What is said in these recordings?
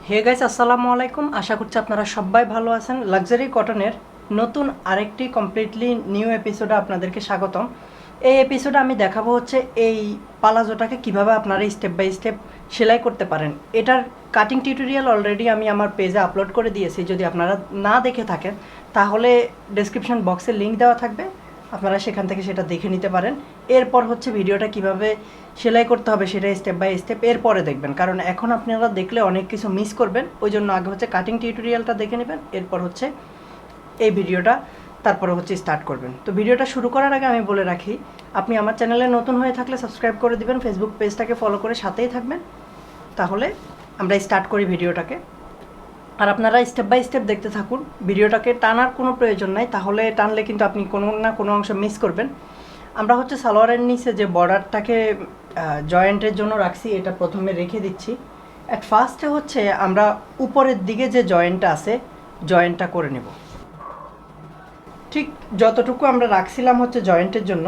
Hey guys, আসসালামু আলাইকুম। আশা করছি আপনারা সবাই ভালো আছেন। লাক্সারি কটনের নতুন আরেকটি কমপ্লিটলি নিউ এপিসোডে আপনাদেরকে স্বাগতম। এই এপিসোডে আমি দেখাবো হচ্ছে এই পালাজোটাকে কিভাবে আপনারা স্টেপ বাই স্টেপ সেলাই করতে পারেন। এটার কাটিং টিউটোরিয়াল অলরেডি আমি আমার পেজে আপলোড করে দিয়েছি। যদি আপনারা না দেখে থাকেন তাহলে ডেসক্রিপশন বক্সে লিঙ্ক দেওয়া থাকবে, আপনারা সেখান থেকে সেটা দেখে নিতে পারেন। এরপর হচ্ছে ভিডিওটা কিভাবে সেলাই করতে হবে সেটা স্টেপ বাই স্টেপ এরপরে দেখবেন, কারণ এখন আপনারা দেখলে অনেক কিছু মিস করবেন। ওই জন্য আগে হচ্ছে কাটিং টিউটোরিয়ালটা দেখে নেবেন, এরপর হচ্ছে এই ভিডিওটা তারপরে হচ্ছে স্টার্ট করবেন। তো ভিডিওটা শুরু করার আগে আমি বলে রাখি, আপনি আমার চ্যানেলে নতুন হয়ে থাকলে সাবস্ক্রাইব করে দিবেন, ফেসবুক পেজটাকে ফলো করে সাথেই থাকবেন। তাহলে আমরা স্টার্ট করি ভিডিওটাকে। আর আপনারা স্টেপ বাই স্টেপ দেখতে থাকুন, ভিডিওটাকে টানার কোনো প্রয়োজন নাই, তাহলে টানলে কিন্তু আপনি কোনো না কোনো অংশ মিস করবেন। আমরা হচ্ছে সালোয়ারের নিচে যে বর্ডারটাকে জয়েন্টের জন্য রাখছি, এটা প্রথমে রেখে দিচ্ছি। অ্যাট ফার্স্টে হচ্ছে আমরা উপরের দিকে যে জয়েন্টটা আছে জয়েন্টটা করে নেব। ঠিক যতটুকু আমরা রাখছিলাম হচ্ছে জয়েন্টের জন্য,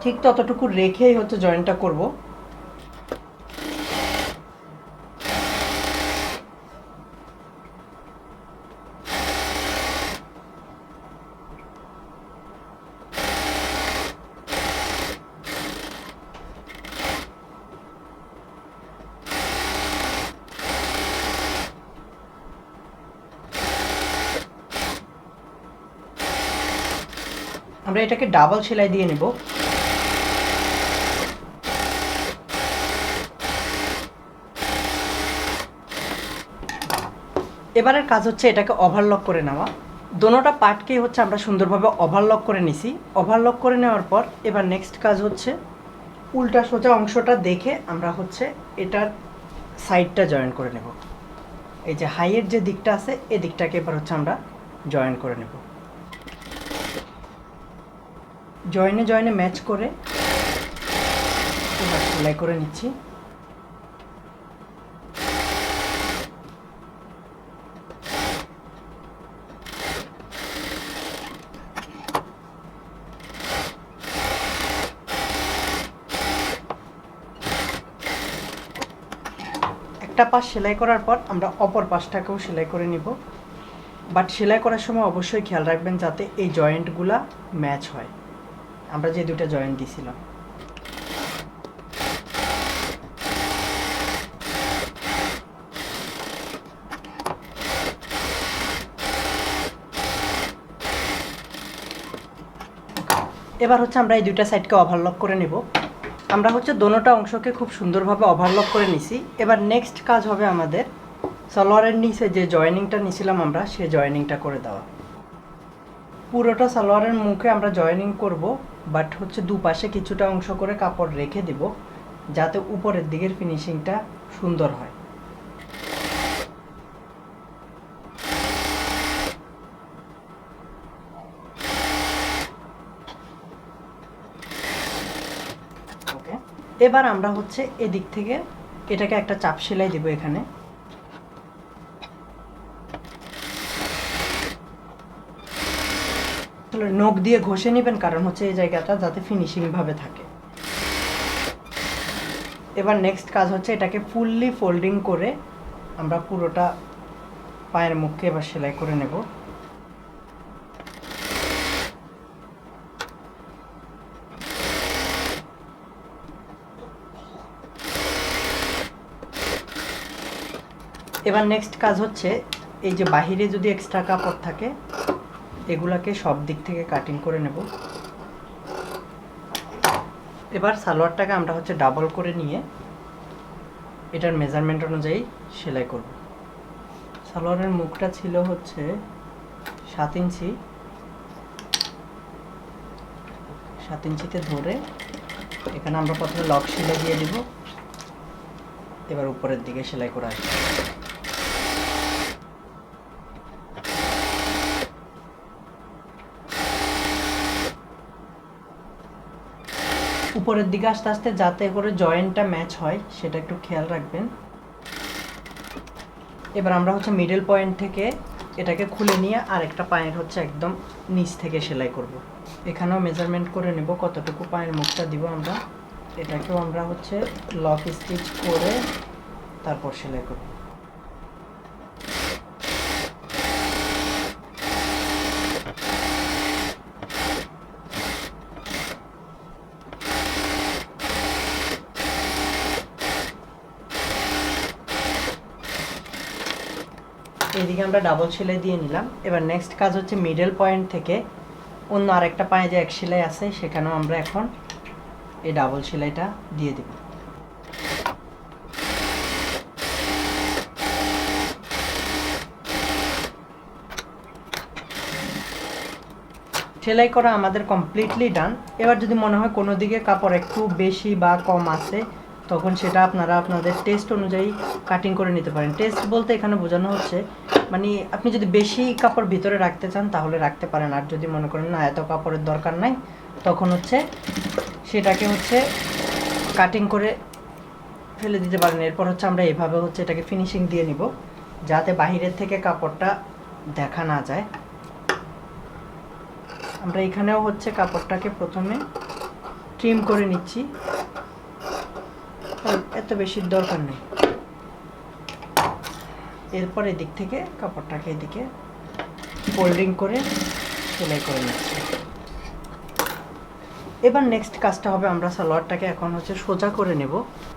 ঠিক ততটুকু রেখেই হচ্ছে জয়েন্টটা করব। আমরা এটাকে ডাবল সেলাই দিয়ে নেব। এবারের কাজ হচ্ছে এটাকে ওভারলক করে নেওয়া। দোনোটা পার্টকেই হচ্ছে আমরা সুন্দরভাবে ওভারলক করে নিছি। ওভারলক করে নেওয়ার পর এবার নেক্সট কাজ হচ্ছে উল্টা সোজা অংশটা দেখে আমরা হচ্ছে এটার সাইডটা জয়েন করে নেব। এই যে হাইয়ের যে দিকটা আছে এই দিকটাকে এবার হচ্ছে আমরা জয়েন করে নেব। জয়েনে জয়েনে ম্যাচ করে এবার সেলাই করে নিচ্ছি। একটা পাশ সেলাই করার পর আমরা অপর পাশটাকেও সেলাই করে নিব। বাট সেলাই করার সময় অবশ্যই খেয়াল রাখবেন যাতে এই জয়েন্টগুলা ম্যাচ হয়, আমরা যে দুটো জয়েন্ট দিছিলাম। এবার হচ্ছে আমরা এই দুইটা সাইডকে ওভারলক করে নেব। আমরা হচ্ছে দোনোটা অংশকে খুব সুন্দরভাবে ওভারলক করে নিছি। এবার নেক্সট কাজ হবে আমাদের সালোয়ারের নিচে যে জয়েনিংটা নিছিলাম আমরা সেই জয়েনিংটা করে দেওয়া। পুরোটা সালোয়ারের মুখে আমরা জয়েনিং করব, বাট হচ্ছে দুপাশে কিছুটা অংশ করে কাপড় রেখে দেব যাতে উপরের দিকের ফিনিশিংটা সুন্দর হয়। ওকে, এবার আমরা হচ্ছে এদিক থেকে এটাকে একটা চাপ সেলাই দেব। এখানে নখ দিয়ে ঘষে নেবেন, কারণ হচ্ছে এই জায়গাটা যাতে ফিনিশিং ভাবে থাকে। এবার নেক্সট কাজ হচ্ছে এটাকে ফুললি ফোল্ডিং করে আমরা পুরোটা পায়ের মুখকে এবার সেলাই করে নেব। এবার নেক্সট কাজ হচ্ছে এই যে বাহিরে যদি এক্সট্রা কাপড় থাকে এগুলাকে সব দিক থেকে কাটিং করে নেব। এবার সালোয়ারটাকে আমরা হচ্ছে ডাবল করে নিয়ে এটার মেজারমেন্ট অনুযায়ী সেলাই করব। সালোয়ারের মুখটা ছিল হচ্ছে 7 ইঞ্চি, 7 ইঞ্চিতে ধরে এখানে আমরা প্রথমে লক সেলাই দিয়ে দিব। এবার উপরের দিকে সেলাই করে আসবো। উপরের দিকে আস্তে আস্তে যাতে করে জয়েন্টটা ম্যাচ হয় সেটা একটু খেয়াল রাখবেন। এবার আমরা হচ্ছে মিডল পয়েন্ট থেকে এটাকে খুলে নিয়ে আরেকটা পায়ের হচ্ছে একদম নিচ থেকে সেলাই করব। এখানেও মেজারমেন্ট করে নেব কতটুকু পায়ের মুখটা দিব আমরা। এটাকেও আমরা হচ্ছে লক স্টিচ করে তারপর সেলাই করব। এইদিকে আমরা ডাবল সেলাই দিয়ে নিলাম। এবার নেক্সট কাজ হচ্ছে মিডল পয়েন্ট থেকে অন্য আরেকটা পায়ে যে এক সেলাই আছে সেখানেও আমরা এখন এই ডাবল সেলাইটা দিয়ে দেব। সেলাই করা আমাদের কমপ্লিটলি ডান। এবার যদি মনে হয় কোনো দিকে কাপড় একটু বেশি বা কম আছে তখন সেটা আপনারা আপনাদের টেস্ট অনুযায়ী কাটিং করে নিতে পারেন। টেস্ট বলতে এখানে বোঝানো হচ্ছে মানে আপনি যদি বেশি কাপড় ভিতরে রাখতে চান তাহলে রাখতে পারেন, আর যদি মনে করেন না এত কাপড়ের দরকার নাই তখন হচ্ছে সেটাকে হচ্ছে কাটিং করে ফেলে দিতে পারেন। এরপর হচ্ছে আমরা এইভাবে হচ্ছে এটাকে ফিনিশিং দিয়ে নিব যাতে বাহিরের থেকে কাপড়টা দেখা না যায়। আমরা এখানেও হচ্ছে কাপড়টাকে প্রথমে ট্রিম করে নিচ্ছি, এত বেশি দরকার নেই। এরপর এদিক থেকে কাপড়টাকে এদিকে ফোল্ডিং করে সেলাই করে নিচ্ছি। এবার নেক্সট কাজটা হবে আমরা সালোয়ারটাকে এখন হচ্ছে সোজা করে নেব।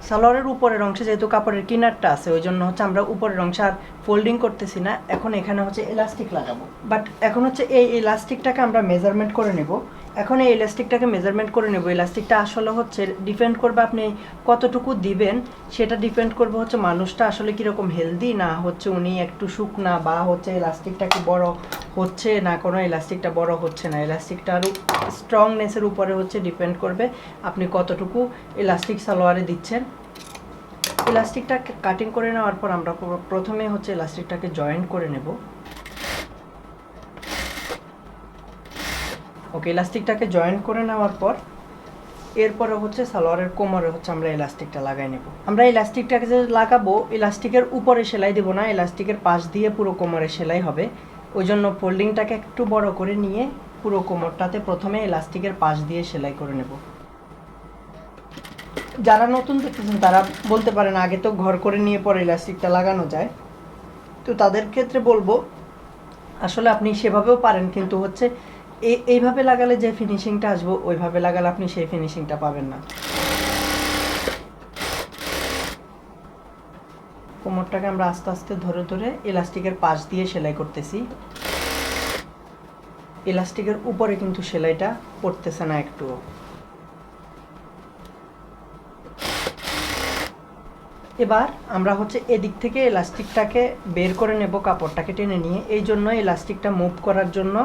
সালোয়ারের উপরের অংশে যেহেতু কাপড়ের কিনারটা আছে ওই জন্য হচ্ছে আমরা উপরের অংশে আর ফোল্ডিং করতেছি না, এখন এখানে হচ্ছে এলাস্টিক লাগাবো। বাট এখন হচ্ছে এই এলাস্টিকটাকে আমরা মেজারমেন্ট করে নেব। এখন এই এলাস্টিকটাকে মেজারমেন্ট করে নেব। এলাস্টিকটা আসলে হচ্ছে ডিপেন্ড করবে আপনি কতটুকু দিবেন, সেটা ডিপেন্ড করবে হচ্ছে মানুষটা আসলে কীরকম হেলদি, না হচ্ছে উনি একটু শুকনা, বা হচ্ছে এলাস্টিকটা কি বড় হচ্ছে না কোনো এলাস্টিকটা বড় হচ্ছে না। এলাস্টিকটার স্ট্রংনেসের উপরে হচ্ছে ডিপেন্ড করবে আপনি কতটুকু এলাস্টিক সালোয়ারে দিচ্ছেন। এলাস্টিকটা কাটিং করে নেওয়ার পর আমরা প্রথমে হচ্ছে এলাস্টিকটাকে জয়েন্ট করে নেব। ওকে, এলাস্টিকটাকে জয়েন্ট করে নেওয়ার পর এরপরে হচ্ছে সালোয়ারের কোমরে হচ্ছে আমরা এলাস্টিকটা লাগাই নেব। আমরা এলাস্টিকটাকে যে লাগাবো এলাস্টিকের উপরে সেলাই দেব না, এলাস্টিকের পাশ দিয়ে পুরো কোমরে সেলাই হবে। ওই জন্য ফোল্ডিংটাকে একটু বড় করে নিয়ে পুরো কোমরটাতে প্রথমে এলাস্টিকের পাশ দিয়ে সেলাই করে নেব। যারা নতুন দেখতেছেন তারা বলতে পারেন আগে তো ঘর করে নিয়ে পরে এলাস্টিকটা লাগানো যায়, তো তাদের ক্ষেত্রে বলবো আসলে আপনি সেভাবেও পারেন, কিন্তু হচ্ছে এইভাবে লাগালে যে ফিনিশিংটা আসবো ওইভাবে লাগালে আপনি সেই ফিনিশিংটা পাবেন না। কোমরটাকে আমরা আস্তে আস্তে ধরে ধরে এলাস্টিকের পাশ দিয়ে সেলাই করতেছি। এলাস্টিকের উপরে কিন্তু সেলাইটা পড়তেছে না একটুও। এবার আমরা হচ্ছে এদিক থেকে এলাস্টিকটাকে বের করে নেব কাপড়টাকে টেনে নিয়ে। এই জন্য এলাস্টিকটা মুভ করার জন্য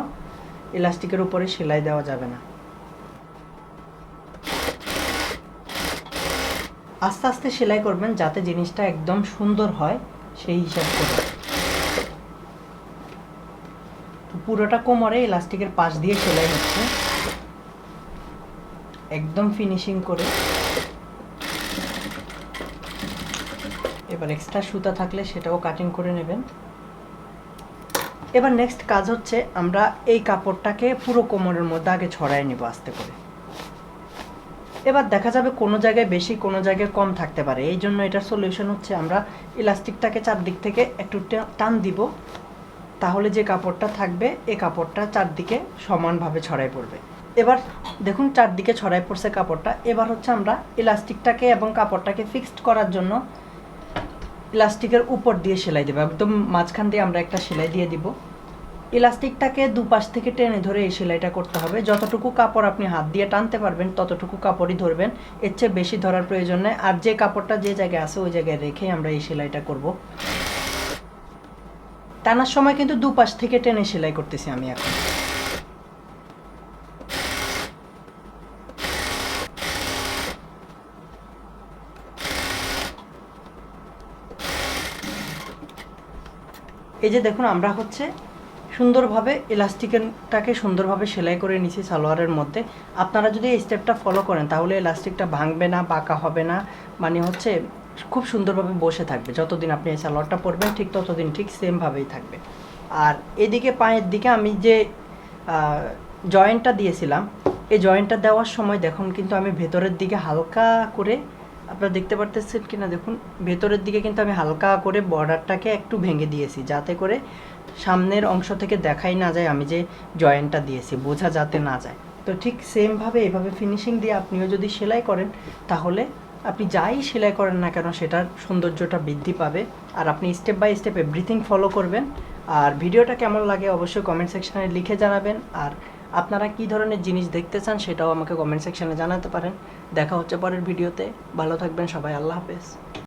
এলাস্টিকের উপরে সেলাই দেওয়া যাবে না। আস্তে আস্তে সেলাই করবেন যাতে জিনিসটা একদম সুন্দর হয় সেই হিসাব করে। পুরোটা কোমরে এলাস্টিকের পাশ দিয়ে সেলাই হচ্ছে একদম ফিনিশিং করে। এবার এক্সট্রা সুতা থাকলে সেটাও কাটিং করে নেবেন। এবার নেক্সট কাজ হচ্ছে আমরা এই কাপড়টাকে পুরো কোমরের মধ্যে আগে ছড়াই নিব আস্তে করে। এবার দেখা যাবে কোনো জায়গায় বেশি কোনো জায়গায় কম থাকতে পারে, এই জন্য এটার সলিউশন হচ্ছে আমরা ইলাস্টিকটাকে চারদিক থেকে একটু টান দিব, তাহলে যে কাপড়টা থাকবে এই কাপড়টা চারদিকে সমানভাবে ছড়াই পড়বে। এবার দেখুন চারদিকে ছড়াই পড়ছে কাপড়টা। এবার হচ্ছে আমরা ইলাস্টিকটাকে এবং কাপড়টাকে ফিক্সড করার জন্য ইলাস্টিকের উপর দিয়ে সেলাই দেব, একদম মাঝখান দিয়ে আমরা একটা সেলাই দিয়ে দিব। ইলাস্টিকটাকে দুপাশ থেকে টেনে ধরে এই সেলাইটা করতে হবে। যতটুকু কাপড় আপনি হাত দিয়ে টানতে পারবেন ততটুকু কাপড়ই ধরবেন, এর চেয়ে বেশি ধরার প্রয়োজন নেই। আর যে কাপড়টা যে জায়গায় আছে ওই জায়গায় রেখেই আমরা এই সেলাইটা করব। টানার সময় কিন্তু দুপাশ থেকে টেনে সেলাই করতেছি আমি এখন। এই যে দেখুন আমরা হচ্ছে সুন্দরভাবে ইলাস্টিকটাকে সুন্দরভাবে সেলাই করে নিয়েছি সালোয়ারের মধ্যে। আপনারা যদি এই স্টেপটা ফলো করেন তাহলে ইলাস্টিকটা ভাঙবে না, বাঁকা হবে না, মানে হচ্ছে খুব সুন্দরভাবে বসে থাকবে। যতদিন আপনি এই সালোয়ারটা পরবেন ঠিক ততদিন ঠিক সেমভাবেই থাকবে। আর এদিকে পায়ের দিকে আমি যে জয়েন্টটা দিয়েছিলাম এই জয়েন্টটা দেওয়ার সময় দেখুন কিন্তু আমি ভেতরের দিকে হালকা করে, আপনারা দেখতে পারতেছেন কিনা দেখুন, ভেতরের দিকে কিন্তু আমি হালকা করে বর্ডারটাকে একটু ভেঙে দিয়েছি যাতে করে সামনের অংশ থেকে দেখাই না যায় আমি যে জয়েন্টটা দিয়েছি, বোঝা যাতে না যায়। তো ঠিক সেমভাবে এভাবে ফিনিশিং দিয়ে আপনিও যদি সেলাই করেন তাহলে আপনি যাই সেলাই করেন না কেন সেটার সৌন্দর্যটা বৃদ্ধি পাবে। আর আপনি step by step everything follow করবেন আর ভিডিওটা কেমন লাগে অবশ্যই কমেন্ট সেকশনে লিখে জানাবেন। আর আপনারা কী ধরনের জিনিস দেখতে চান সেটাও আমাকে কমেন্ট সেকশনে জানাতে পারেন। দেখা হচ্ছে পরের ভিডিওতে। ভালো থাকবেন সবাই, আল্লাহ হাফেজ।